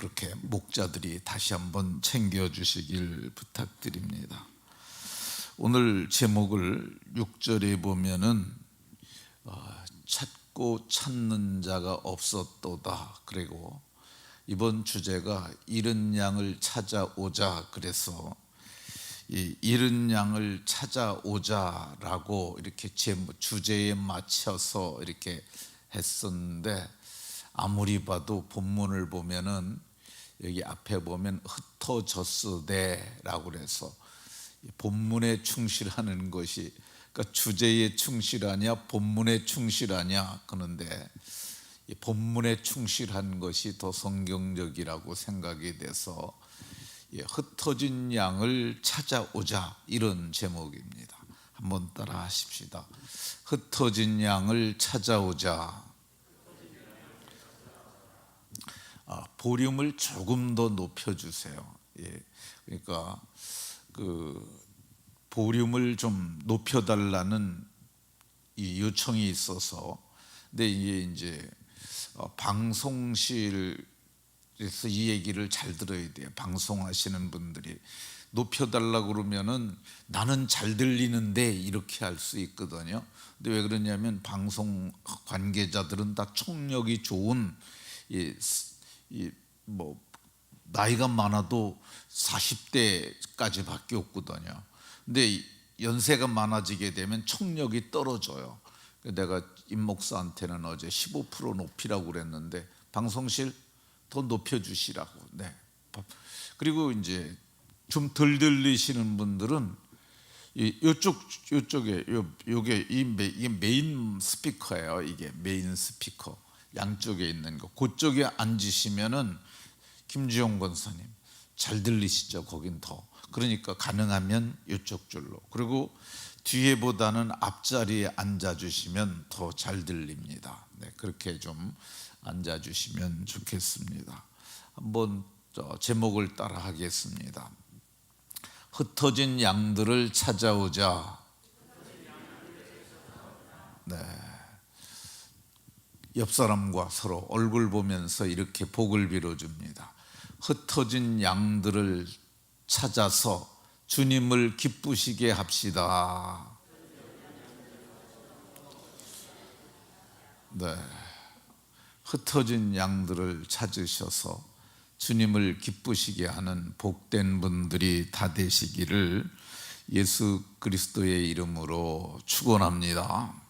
그렇게 목자들이 다시 한번 챙겨주시길 부탁드립니다. 오늘 제목을 6절에 보면은 찾고 찾는 자가 없었도다. 그리고 이번 주제가 잃은 양을 찾아오자. 그래서 이 잃은 양을 찾아오자라고 이렇게 주제에 맞춰서 이렇게 했었는데, 아무리 봐도 본문을 보면은 여기 앞에 보면 흩어졌으되라고 그래서 본문에 충실하는 것이, 그러니까 주제에 충실하냐 본문에 충실하냐, 그런데 본문에 충실한 것이 더 성경적이라고 생각이 돼서 흩어진 양을 찾아오자, 이런 제목입니다. 한번 따라 하십시다. 흩어진 양을 찾아오자. 볼륨을 조금 더 높여주세요. 그러니까 그 볼륨을 좀 높여달라는 이 요청이 있어서. 근데 이게 방송실에서 이 얘기를 잘 들어야 돼요. 방송하시는 분들이 높여달라고 그러면은 나는 잘 들리는데 이렇게 할 수 있거든요. 근데 왜 그러냐면 방송 관계자들은 다 청력이 좋은 나이가 많아도 40대까지밖에 없거든요. 근데 연세가 많아지게 되면 청력이 떨어져요. 내가 임 목사한테는 어제 15% 높이라고 그랬는데 방송실 더 높여주시라고. 네. 그리고 이제 좀 덜 들리시는 분들은 이쪽에 이게 메인 스피커예요. 이게 메인 스피커 양쪽에 있는 거, 그쪽에 앉으시면은 김주영 권사님 잘 들리시죠? 거긴 더. 그러니까 가능하면 이쪽 줄로, 그리고 뒤에보다는 앞자리에 앉아주시면 더 잘 들립니다. 네, 그렇게 좀 앉아주시면 좋겠습니다. 한번 제목을 따라 하겠습니다. 흩어진 양들을 찾아오자. 네. 옆 사람과 서로 얼굴 보면서 이렇게 복을 빌어줍니다. 흩어진 양들을 찾아서 주님을 기쁘시게 합시다. 네. 흩어진 양들을 찾으셔서 주님을 기쁘시게 하는 복된 분들이 다 되시기를 예수 그리스도의 이름으로 축원합니다.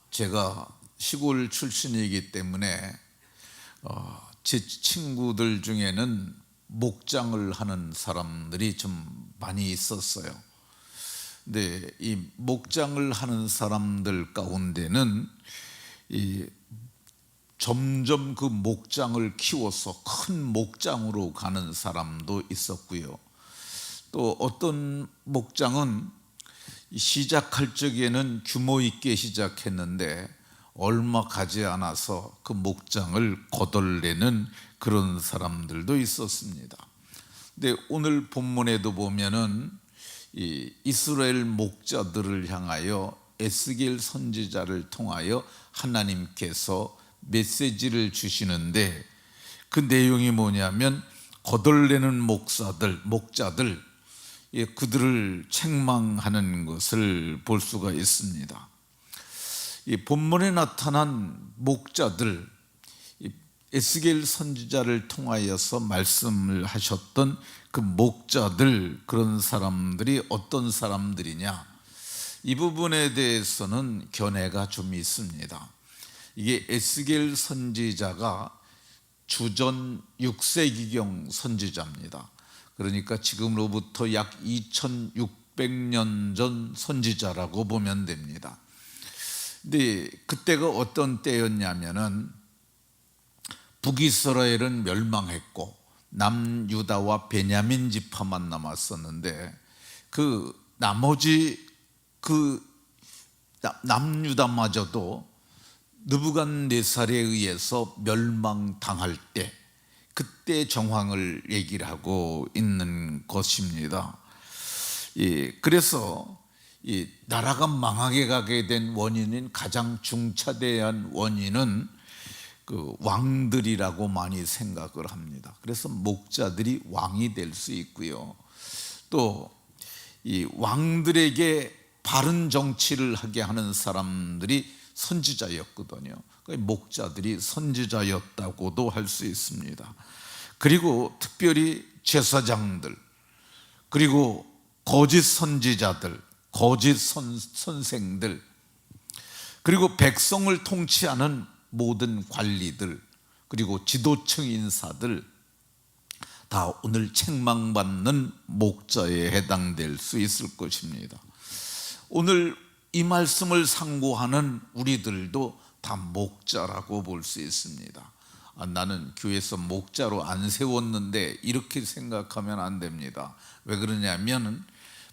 제가 시골 출신이기 때문에 제 친구들 중에는 목장을 하는 사람들이 좀 많이 있었어요. 근데 이 목장을 하는 사람들 가운데는 점점 그 목장을 키워서 큰 목장으로 가는 사람도 있었고요. 또 어떤 목장은 시작할 적에는 규모 있게 시작했는데 얼마 가지 않아서 그 목장을 거덜내는 그런 사람들도 있었습니다. 근데 오늘 본문에도 보면은 이 이스라엘 목자들을 향하여 에스겔 선지자를 통하여 하나님께서 메시지를 주시는데, 그 내용이 뭐냐면 거덜내는 목자들, 그들을 책망하는 것을 볼 수가 있습니다. 이 본문에 나타난 목자들, 에스겔 선지자를 통하여서 말씀을 하셨던 그 목자들, 그런 사람들이 어떤 사람들이냐, 이 부분에 대해서는 견해가 좀 있습니다. 이게 에스겔 선지자가 주전 6세기경 선지자입니다. 그러니까 지금으로부터 약 2600년 전 선지자라고 보면 됩니다. 근데 그때가 어떤 때였냐면은 북이스라엘은 멸망했고 남유다와 베냐민 지파만 남았었는데, 그 나머지 남유다마저도 느부갓네살에 의해서 멸망당할 때, 그때 정황을 얘기를 하고 있는 것입니다. 그래서 이 나라가 망하게 가게 된 원인인, 가장 중차대한 원인은 그 왕들이라고 많이 생각을 합니다. 그래서 목자들이 왕이 될 수 있고요. 또 이 왕들에게 바른 정치를 하게 하는 사람들이 선지자였거든요. 목자들이 선지자였다고도 할 수 있습니다. 그리고 특별히 제사장들, 그리고 거짓 선지자들, 거짓 선생들, 그리고 백성을 통치하는 모든 관리들, 그리고 지도층 인사들 다 오늘 책망받는 목자에 해당될 수 있을 것입니다. 오늘 이 말씀을 상고하는 우리들도 다 목자라고 볼 수 있습니다. 나는 교회에서 목자로 안 세웠는데 이렇게 생각하면 안 됩니다. 왜 그러냐면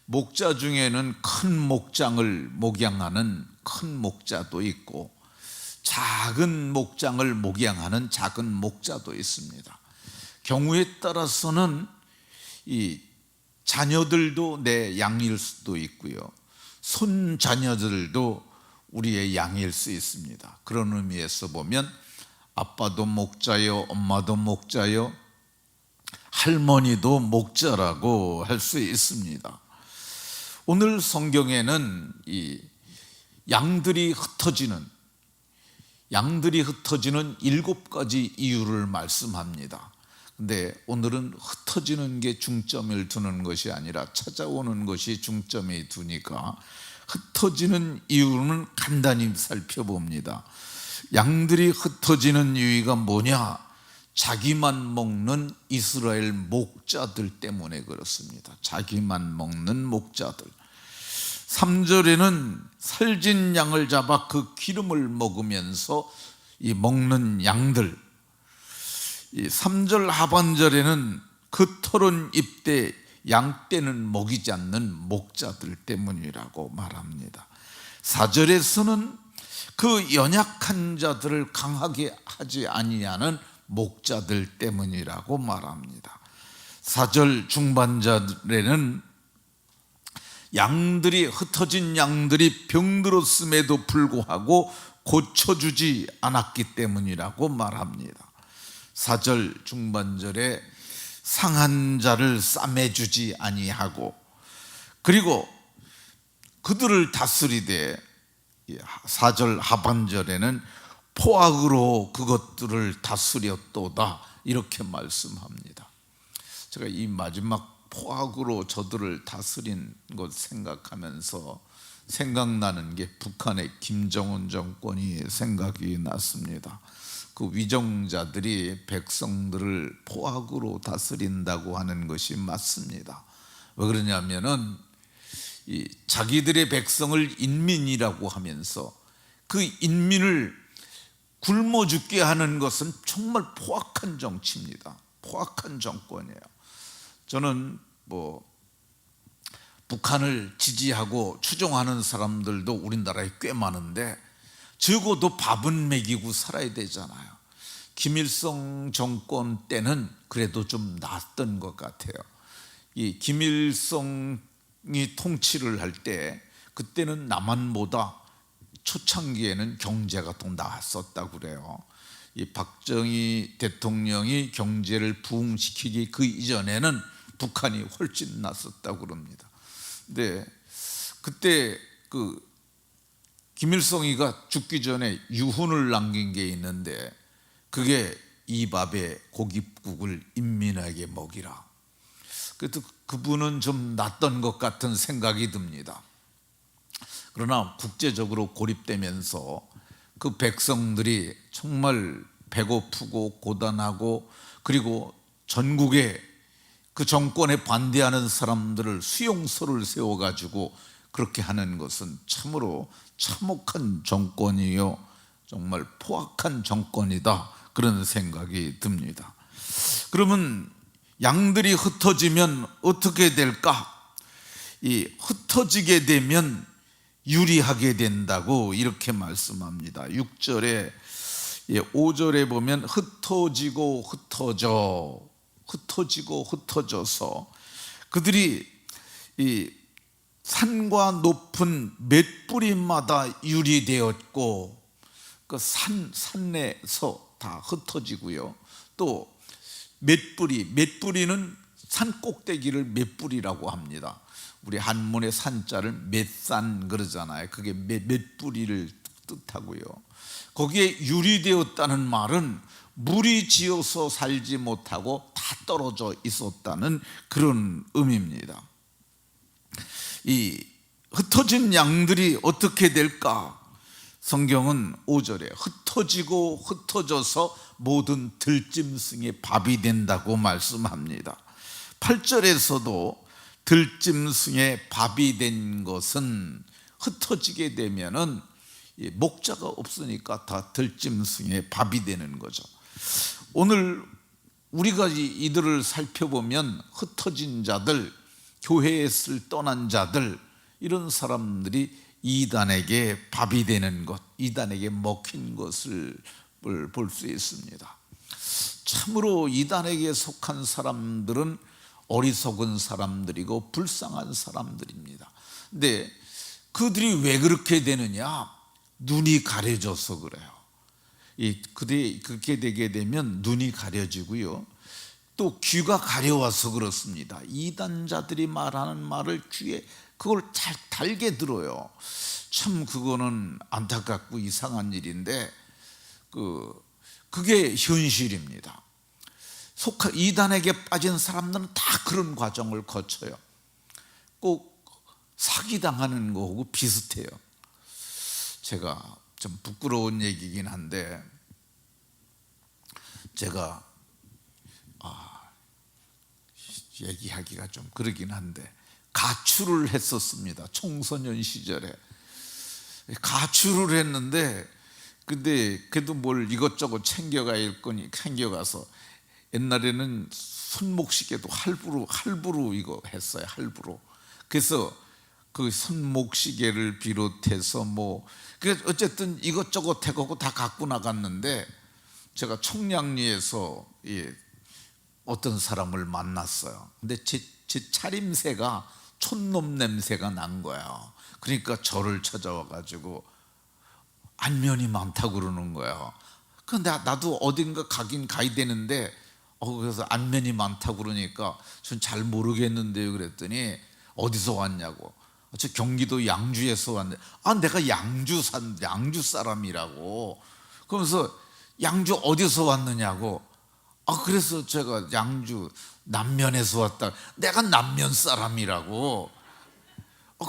목자 중에는 큰 목장을 목양하는 큰 목자도 있고 작은 목장을 목양하는 작은 목자도 있습니다. 경우에 따라서는 이 자녀들도 내 양일 수도 있고요, 손자녀들도 우리의 양일 수 있습니다. 그런 의미에서 보면 아빠도 목자요, 엄마도 목자요, 할머니도 목자라고 할 수 있습니다. 오늘 성경에는 이 양들이 흩어지는 7가지 이유를 말씀합니다. 근데 오늘은 흩어지는 게 중점을 두는 것이 아니라 찾아오는 것이 중점에 두니까 흩어지는 이유는 간단히 살펴봅니다. 양들이 흩어지는 이유가 뭐냐? 자기만 먹는 이스라엘 목자들 때문에 그렇습니다. 자기만 먹는 목자들. 3절에는 살진 양을 잡아 그 기름을 먹으면서 이 먹는 양들. 이 3절 하반절에는 그 털은 입되 양떼는 먹이지 않는 목자들 때문이라고 말합니다. 4절에서는 그 연약한 자들을 강하게 하지 아니하는 목자들 때문이라고 말합니다. 4절 중반절에는 흩어진 양들이 병들었음에도 불구하고 고쳐주지 않았기 때문이라고 말합니다. 4절 중반절에 상한 자를 싸매주지 아니하고, 그리고 그들을 다스리되 4절 하반절에는 포악으로 그것들을 다스렸도다, 이렇게 말씀합니다. 제가 이 마지막 포악으로 저들을 다스린 것 생각하면서 생각나는 게 북한의 김정은 정권이 생각이 났습니다. 그 위정자들이 백성들을 포악으로 다스린다고 하는 것이 맞습니다. 왜 그러냐면은 이 자기들의 백성을 인민이라고 하면서 그 인민을 굶어 죽게 하는 것은 정말 포악한 정치입니다. 포악한 정권이에요. 저는 북한을 지지하고 추종하는 사람들도 우리나라에 꽤 많은데 적어도 밥은 먹이고 살아야 되잖아요. 김일성 정권 때는 그래도 좀 낫던 것 같아요. 이 김일성이 통치를 할 때 그때는 남한보다 초창기에는 경제가 더 나았었다고 그래요. 이 박정희 대통령이 경제를 부흥시키기 그 이전에는 북한이 훨씬 낫었다고 그럽니다. 근데 그때 그 김일성이가 죽기 전에 유훈을 남긴 게 있는데 그게 이 밥에 고깃국을 인민에게 먹이라. 그래도 그분은 좀 낫던 것 같은 생각이 듭니다. 그러나 국제적으로 고립되면서 그 백성들이 정말 배고프고 고단하고, 그리고 전국에 그 정권에 반대하는 사람들을 수용소를 세워가지고 그렇게 하는 것은 참으로 참혹한 정권이요, 정말 포악한 정권이다, 그런 생각이 듭니다. 그러면 양들이 흩어지면 어떻게 될까? 이 흩어지게 되면 유리하게 된다고 이렇게 말씀합니다. 6절에 5절에 보면 흩어지고 흩어져서 그들이 이 산과 높은 맷뿌리마다 유리되었고 그 산에서 다 흩어지고요. 또 맷뿌리는 산 꼭대기를 맷뿌리라고 합니다. 우리 한문의 산자를 맷산 그러잖아요. 그게 맷뿌리를 뜻하고요. 거기에 유리되었다는 말은 물이 지어서 살지 못하고 다 떨어져 있었다는 그런 의미입니다. 이 흩어진 양들이 어떻게 될까? 성경은 5절에 흩어지고 흩어져서 모든 들짐승의 밥이 된다고 말씀합니다. 8절에서도 들짐승의 밥이 된 것은 흩어지게 되면은 목자가 없으니까 다 들짐승의 밥이 되는 거죠. 오늘 우리가 이들을 살펴보면 흩어진 자들, 교회에서 떠난 자들, 이런 사람들이 이단에게 밥이 되는 것, 이단에게 먹힌 것을 볼 수 있습니다. 참으로 이단에게 속한 사람들은 어리석은 사람들이고 불쌍한 사람들입니다. 근데 그들이 왜 그렇게 되느냐? 눈이 가려져서 그래요. 그들이 그렇게 되게 되면 눈이 가려지고요, 또 귀가 가려워서 그렇습니다. 이단자들이 말하는 말을 귀에 그걸 잘 달게 들어요. 참 그거는 안타깝고 이상한 일인데 그게 현실입니다. 이단에게 빠진 사람들은 다 그런 과정을 거쳐요. 꼭 사기당하는 거하고 비슷해요. 제가 좀 부끄러운 얘기긴 한데, 제가 얘기하기가 좀 그러긴 한데 가출을 했었습니다. 청소년 시절에 가출을 했는데, 근데 그래도 뭘 이것저것 챙겨갈 거니 챙겨가서, 옛날에는 손목시계도 할부로 이거 했어요. 할부로. 그래서 그 손목시계를 비롯해서 그래서 어쨌든 이것저것 해갖고 다 갖고 나갔는데, 제가 청량리에서 어떤 사람을 만났어요. 근데 제 차림새가 촌놈 냄새가 난 거예요. 그러니까 저를 찾아와가지고 안면이 많다고 그러는 거예요. 그런데 나도 어딘가 가긴 가야 되는데, 그래서 안면이 많다고 그러니까 전 잘 모르겠는데요. 그랬더니 어디서 왔냐고. 저 경기도 양주에서 왔는데, 내가 양주 사람이라고. 그러면서 양주 어디서 왔느냐고. 그래서 제가 양주 남면에서 왔다. 내가 남면 사람이라고.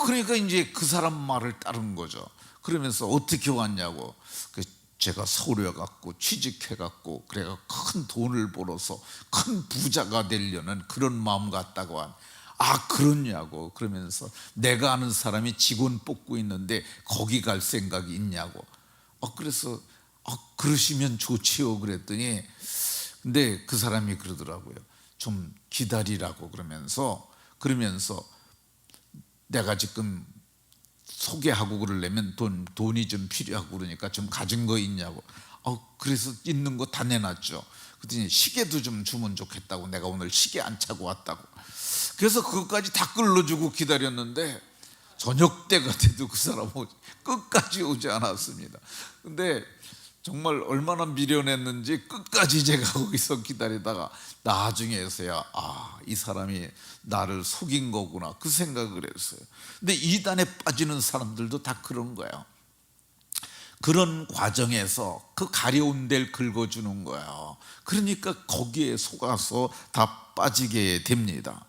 그러니까 이제 그 사람 말을 따른 거죠. 그러면서 어떻게 왔냐고. 제가 서울에 갖고 취직해 갖고 그래가 큰 돈을 벌어서 큰 부자가 되려는 그런 마음 같다고 한. 그러냐고. 그러면서 내가 아는 사람이 직원 뽑고 있는데 거기 갈 생각이 있냐고. 그래서 그러시면 좋지요 그랬더니, 근데 그 사람이 그러더라고요. 좀 기다리라고. 그러면서 내가 지금 소개하고 그러려면 돈이 좀 필요하고 그러니까 좀 가진 거 있냐고. 그래서 있는 거 다 내놨죠. 그랬더니 시계도 좀 주면 좋겠다고. 내가 오늘 시계 안 차고 왔다고. 그래서 그것까지 다 끌어주고 기다렸는데 저녁 때가 돼도 그 사람은 끝까지 오지 않았습니다. 근데 정말 얼마나 미련했는지 끝까지 제가 거기서 기다리다가 나중에서야 이 사람이 나를 속인 거구나 그 생각을 했어요. 근데 이단에 빠지는 사람들도 다 그런 거예요. 그런 과정에서 그 가려운 데를 긁어주는 거예요. 그러니까 거기에 속아서 다 빠지게 됩니다.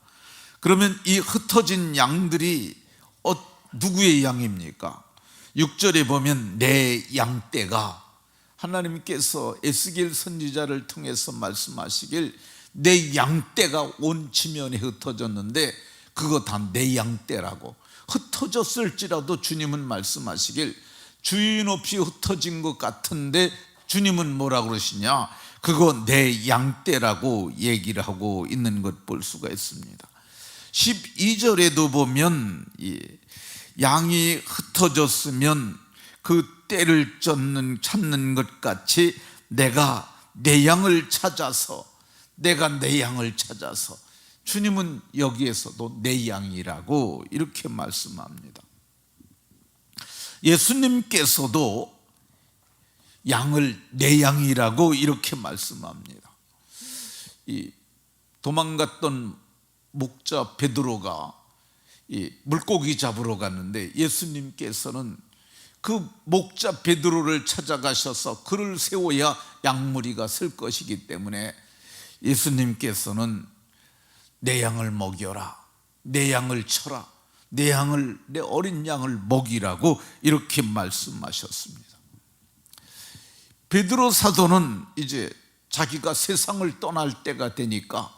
그러면 이 흩어진 양들이 누구의 양입니까? 6절에 보면 내 양떼가, 하나님께서 에스겔 선지자를 통해서 말씀하시길 내 양떼가 온 지면에 흩어졌는데 그거 다 내 양떼라고. 흩어졌을지라도 주님은 말씀하시길 주인 없이 흩어진 것 같은데 주님은 뭐라 그러시냐? 그거 내 양떼라고 얘기를 하고 있는 것 볼 수가 있습니다. 12절에도 보면 양이 흩어졌으면 그 떼를 찾는 것 같이 내가 내 양을 찾아서 주님은 여기에서도 내 양이라고 이렇게 말씀합니다. 예수님께서도 양을 내 양이라고 이렇게 말씀합니다. 이 도망갔던 목자 베드로가 이 물고기 잡으러 갔는데 예수님께서는 그 목자 베드로를 찾아가셔서 그를 세워야 양무리가 설 것이기 때문에 예수님께서는 내 양을 먹여라, 내 양을 쳐라, 내 어린 양을 먹이라고 이렇게 말씀하셨습니다. 베드로 사도는 이제 자기가 세상을 떠날 때가 되니까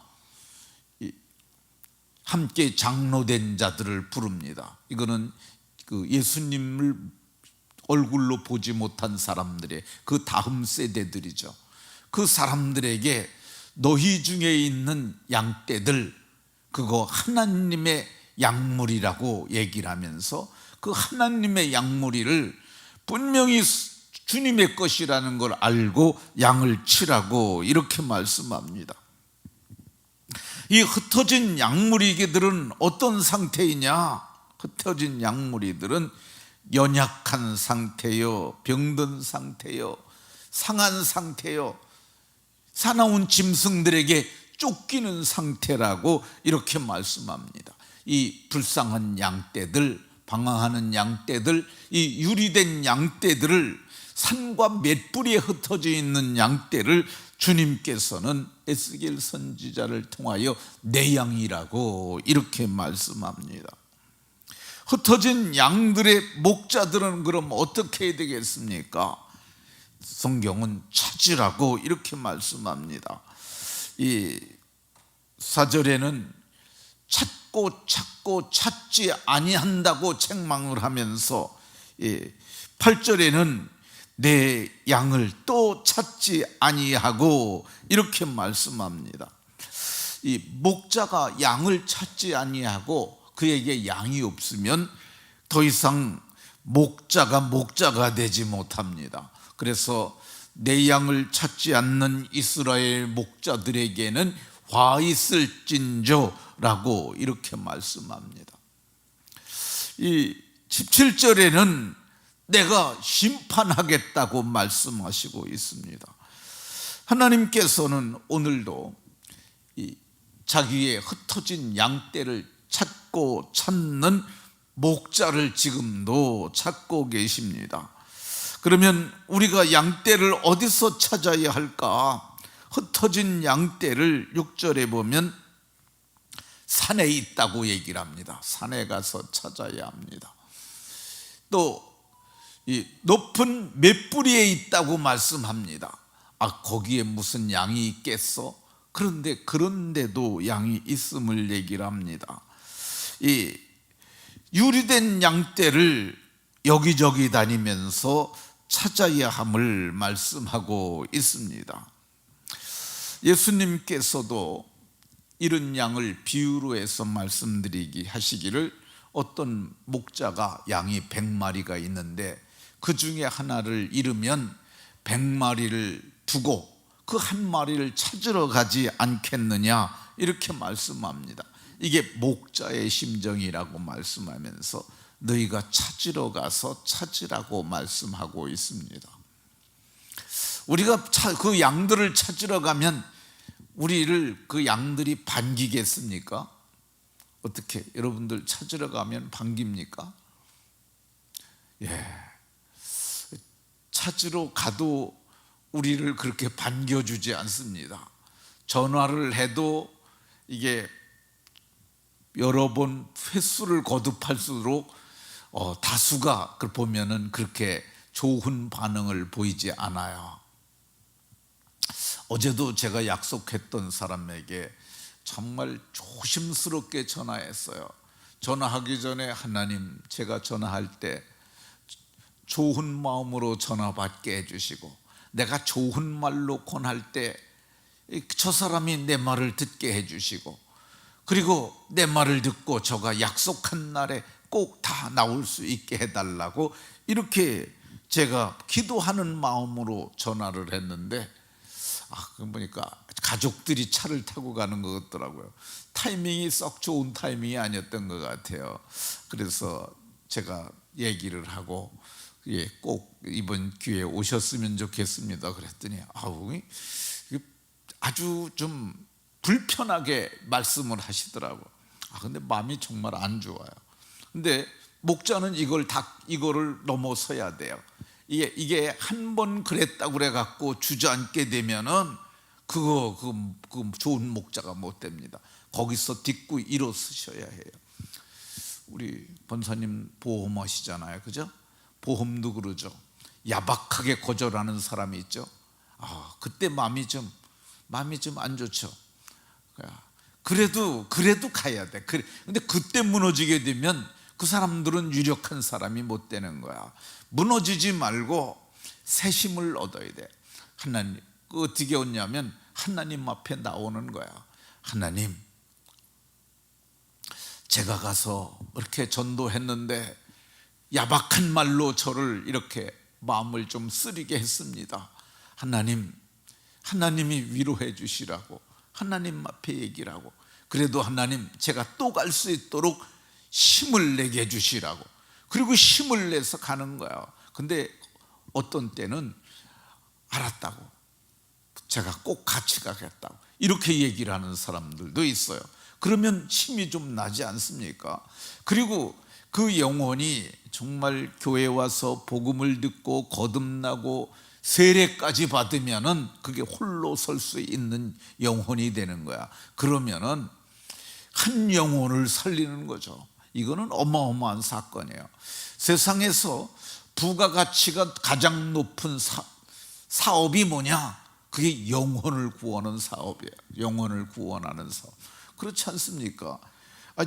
함께 장로된 자들을 부릅니다. 이거는 그 예수님을 얼굴로 보지 못한 사람들의 그 다음 세대들이죠. 그 사람들에게 너희 중에 있는 양떼들 그거 하나님의 양무리라고 얘기를 하면서 그 하나님의 양무리를 분명히 주님의 것이라는 걸 알고 양을 치라고 이렇게 말씀합니다. 이 흩어진 양무리개들은 어떤 상태이냐? 흩어진 양무리들은 연약한 상태요, 병든 상태요, 상한 상태요, 사나운 짐승들에게 쫓기는 상태라고 이렇게 말씀합니다. 이 불쌍한 양떼들, 방황하는 양떼들, 이 유리된 양떼들을 산과 맷뿌리에 흩어져 있는 양떼를 주님께서는 에스겔 선지자를 통하여 내 양이라고 이렇게 말씀합니다. 흩어진 양들의 목자들은 그럼 어떻게 해야 되겠습니까? 성경은 찾으라고 이렇게 말씀합니다. 이 4절에는 찾고 찾지 아니한다고 책망을 하면서 8절에는 내 양을 또 찾지 아니하고 이렇게 말씀합니다. 이 목자가 양을 찾지 아니하고 그에게 양이 없으면 더 이상 목자가 되지 못합니다. 그래서 내 양을 찾지 않는 이스라엘 목자들에게는 화 있을진저라고 이렇게 말씀합니다. 이 17절에는 내가 심판하겠다고 말씀하시고 있습니다. 하나님께서는 오늘도 이 자기의 흩어진 양떼를 찾고 찾는 목자를 지금도 찾고 계십니다. 그러면 우리가 양떼를 어디서 찾아야 할까? 흩어진 양떼를 6절에 보면 산에 있다고 얘기를 합니다. 산에 가서 찾아야 합니다. 또 이 높은 맷뿌리에 있다고 말씀합니다. 거기에 무슨 양이 있겠어? 그런데도 양이 있음을 얘기를 합니다. 이 유리된 양떼를 여기저기 다니면서 찾아야 함을 말씀하고 있습니다. 예수님께서도 이런 양을 비유로 해서 하시기를 어떤 목자가 양이 100마리가 있는데 그 중에 하나를 잃으면 100마리를 두고 그 한 마리를 찾으러 가지 않겠느냐 이렇게 말씀합니다. 이게 목자의 심정이라고 말씀하면서 너희가 찾으러 가서 찾으라고 말씀하고 있습니다. 우리가 그 양들을 찾으러 가면 우리를 그 양들이 반기겠습니까? 어떻게 여러분들 찾으러 가면 반깁니까? 찾으러 가도 우리를 그렇게 반겨주지 않습니다. 전화를 해도 이게 여러 번 횟수를 거듭할수록 다수가 그걸 보면은 그렇게 좋은 반응을 보이지 않아요. 어제도 제가 약속했던 사람에게 정말 조심스럽게 전화했어요. 전화하기 전에 하나님, 제가 전화할 때 좋은 마음으로 전화 받게 해주시고 내가 좋은 말로 권할 때 저 사람이 내 말을 듣게 해주시고 그리고 내 말을 듣고 저가 약속한 날에 꼭 다 나올 수 있게 해달라고 이렇게 제가 기도하는 마음으로 전화를 했는데 그거 보니까 가족들이 차를 타고 가는 것 같더라고요. 타이밍이 썩 좋은 타이밍이 아니었던 것 같아요. 그래서 제가 얘기를 하고 꼭 이번 기회에 오셨으면 좋겠습니다. 그랬더니 아주 좀 불편하게 말씀을 하시더라고. 근데 마음이 정말 안 좋아요. 근데 목자는 이거를 넘어서야 돼요. 이게 한 번 그랬다고 그래 갖고 주저앉게 되면은 그 좋은 목자가 못 됩니다. 거기서 딛고 일어서셔야 해요. 우리 본사님 보험하시잖아요, 그죠? 보험도 그러죠. 야박하게 거절하는 사람이 있죠. 그때 마음이 좀 안 좋죠. 그래도 가야 돼. 근데 그때 무너지게 되면 그 사람들은 유력한 사람이 못 되는 거야. 무너지지 말고 새 힘을 얻어야 돼. 하나님, 어떻게 얻냐면 하나님 앞에 나오는 거야. 하나님, 제가 가서 이렇게 전도했는데 야박한 말로 저를 이렇게 마음을 좀 쓰리게 했습니다. 하나님이 위로해 주시라고, 하나님 앞에 얘기를 하고, 그래도 하나님, 제가 또 갈 수 있도록 힘을 내게 해주시라고. 그리고 힘을 내서 가는 거야. 근데 어떤 때는 알았다고, 제가 꼭 같이 가겠다고 이렇게 얘기를 하는 사람들도 있어요. 그러면 힘이 좀 나지 않습니까? 그리고 그 영혼이 정말 교회 와서 복음을 듣고 거듭나고 세례까지 받으면은 그게 홀로 설 수 있는 영혼이 되는 거야. 그러면은 한 영혼을 살리는 거죠. 이거는 어마어마한 사건이에요. 세상에서 부가가치가 가장 높은 사업이 뭐냐? 그게 영혼을 구하는 사업이에요. 영혼을 구원하는 사업. 그렇지 않습니까?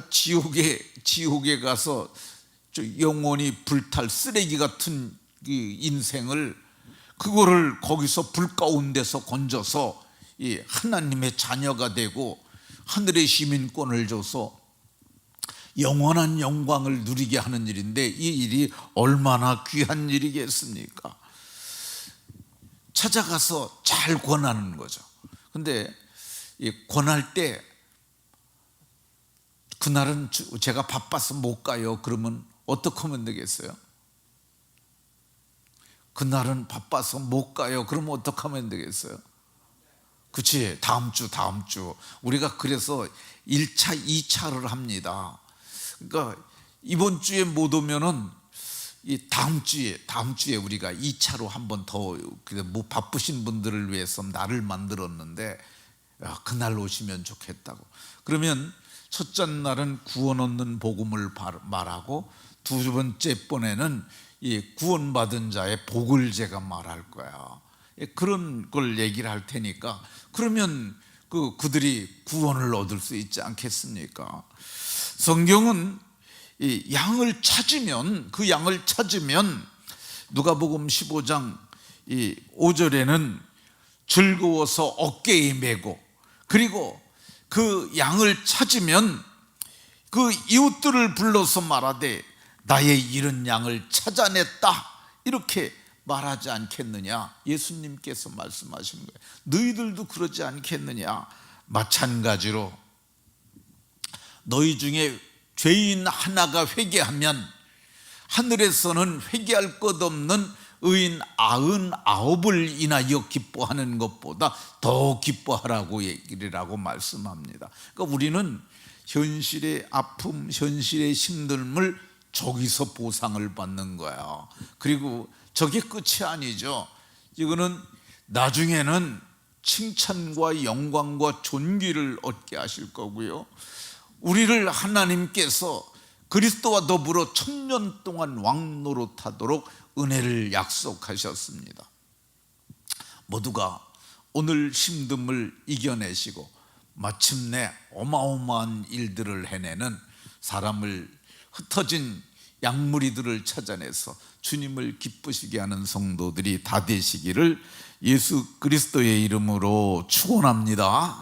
지옥에 가서 영혼이 불탈 쓰레기 같은 인생을, 그거를 거기서 불 가운데서 건져서 하나님의 자녀가 되고 하늘의 시민권을 줘서 영원한 영광을 누리게 하는 일인데, 이 일이 얼마나 귀한 일이겠습니까? 찾아가서 잘 권하는 거죠. 근데 권할 때, 그날은 제가 바빠서 못 가요, 그러면 어떻게 하면 되겠어요? 그날은 바빠서 못 가요, 그러면 어떻게 하면 되겠어요? 그치, 다음 주 우리가 그래서 1차 2차를 합니다. 그러니까 이번 주에 못 오면은 다음 주에 우리가 2차로 한 번 더, 뭐 바쁘신 분들을 위해서 날을 만들었는데 그날 오시면 좋겠다고. 그러면 첫째 날은 구원 얻는 복음을 말하고, 두 번째 번에는 구원받은 자의 복을 제가 말할 거야. 그런 걸 얘기를 할 테니까, 그러면 그들이 구원을 얻을 수 있지 않겠습니까? 성경은 이 양을 찾으면, 누가복음 15장 5절에는 즐거워서 어깨에 메고, 그리고 그 양을 찾으면 그 이웃들을 불러서 말하되 나의 잃은 양을 찾아냈다, 이렇게 말하지 않겠느냐? 예수님께서 말씀하신 거예요. 너희들도 그러지 않겠느냐? 마찬가지로 너희 중에 죄인 하나가 회개하면 하늘에서는 회개할 것 없는 의인 99을 인하여 기뻐하는 것보다 더 기뻐하라고 얘기를 하고 말씀합니다. 그러니까 우리는 현실의 아픔, 현실의 힘듦을 저기서 보상을 받는 거야. 그리고 저게 끝이 아니죠. 이거는 나중에는 칭찬과 영광과 존귀를 얻게 하실 거고요, 우리를 하나님께서 그리스도와 더불어 1000년 동안 왕노릇하도록 은혜를 약속하셨습니다. 모두가 오늘 힘듦을 이겨내시고 마침내 어마어마한 일들을 해내는, 사람을 흩어진 양무리들을 찾아내서 주님을 기쁘시게 하는 성도들이 다 되시기를 예수 그리스도의 이름으로 축원합니다.